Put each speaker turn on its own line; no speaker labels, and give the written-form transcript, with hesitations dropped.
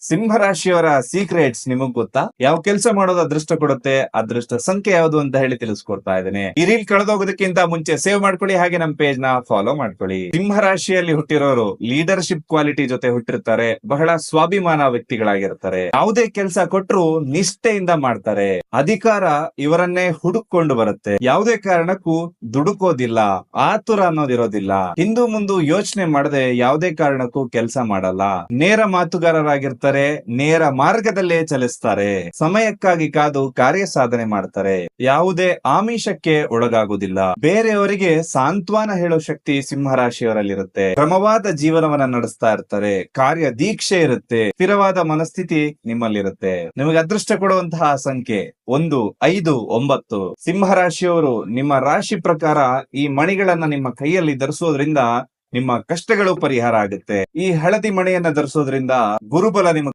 ಸಿಂಹರಾಶಿಯವರ secrets ನಿಮಗ್ ಗೊತ್ತಾ? ಯಾವ ಕೆಲಸ ಮಾಡೋದು ಅದೃಷ್ಟ ಕೊಡುತ್ತೆ, ಅದೃಷ್ಟ ಸಂಖ್ಯೆ ಯಾವುದು ಅಂತ ಹೇಳಿ ತಿಳಿಸ್ಕೊಡ್ತಾ ಇದ್ದೇನೆ. ಈ ರೀಲ್ ಕಳೆದೋಗೋದಕ್ಕಿಂತ ಮುಂಚೆ ಸೇವ್ ಮಾಡ್ಕೊಳ್ಳಿ, ಹಾಗೆ ನಮ್ಮ ಪೇಜ್ ನ ಫಾಲೋ ಮಾಡ್ಕೊಳ್ಳಿ. ಸಿಂಹರಾಶಿಯಲ್ಲಿ ಹುಟ್ಟಿರೋರು ಲೀಡರ್ಶಿಪ್ ಕ್ವಾಲಿಟಿ ಜೊತೆ ಹುಟ್ಟಿರ್ತಾರೆ. ಬಹಳ ಸ್ವಾಭಿಮಾನ ವ್ಯಕ್ತಿಗಳಾಗಿರ್ತಾರೆ. ಯಾವುದೇ ಕೆಲಸ ಕೊಟ್ಟರು ನಿಷ್ಠೆಯಿಂದ ಮಾಡ್ತಾರೆ. ಅಧಿಕಾರ ಇವರನ್ನೇ ಹುಡುಕೊಂಡು ಬರುತ್ತೆ. ಯಾವುದೇ ಕಾರಣಕ್ಕೂ ದುಡುಕೋದಿಲ್ಲ, ಆತುರ ಅನ್ನೋದಿರೋದಿಲ್ಲ. ಹಿಂದು ಮುಂದು ಯೋಚನೆ ಮಾಡದೆ ಯಾವುದೇ ಕಾರಣಕ್ಕೂ ಕೆಲಸ ಮಾಡಲ್ಲ. ನೇರ ಮಾತುಗಾರರಾಗಿರ್ತಾರೆ. ನೇರ ಮಾರ್ಗದಲ್ಲೇ ಚಲಿಸ್ತಾರೆ. ಸಮಯಕ್ಕಾಗಿ ಕಾದು ಕಾರ್ಯ ಸಾಧನೆ ಮಾಡ್ತಾರೆ. ಯಾವುದೇ ಆಮಿಷಕ್ಕೆ ಒಳಗಾಗುವುದಿಲ್ಲ. ಬೇರೆಯವರಿಗೆ ಸಾಂತ್ವನ ಹೇಳೋ ಶಕ್ತಿ ಸಿಂಹರಾಶಿಯವರಲ್ಲಿರುತ್ತೆ. ಕ್ರಮವಾದ ಜೀವನವನ್ನ ನಡೆಸ್ತಾ ಇರ್ತಾರೆ. ಕಾರ್ಯ ದೀಕ್ಷೆ ಇರುತ್ತೆ. ಸ್ಥಿರವಾದ ಮನಸ್ಥಿತಿ ನಿಮ್ಮಲ್ಲಿರುತ್ತೆ. ನಿಮಗೆ ಅದೃಷ್ಟ ಕೊಡುವಂತಹ ಸಂಖ್ಯೆ 1, 5, 9. ಸಿಂಹರಾಶಿಯವರು ನಿಮ್ಮ ರಾಶಿ ಪ್ರಕಾರ ಈ ಮಣಿಗಳನ್ನ ನಿಮ್ಮ ಕೈಯಲ್ಲಿ ಧರಿಸೋದ್ರಿಂದ ನಿಮ್ಮ ಕಷ್ಟಗಳು ಪರಿಹಾರ ಆಗುತ್ತೆ. ಈ ಹಳದಿ ಮಣಿಯನ್ನ ಧರಿಸೋದ್ರಿಂದ ಗುರುಬಲ ನಿಮಗೆ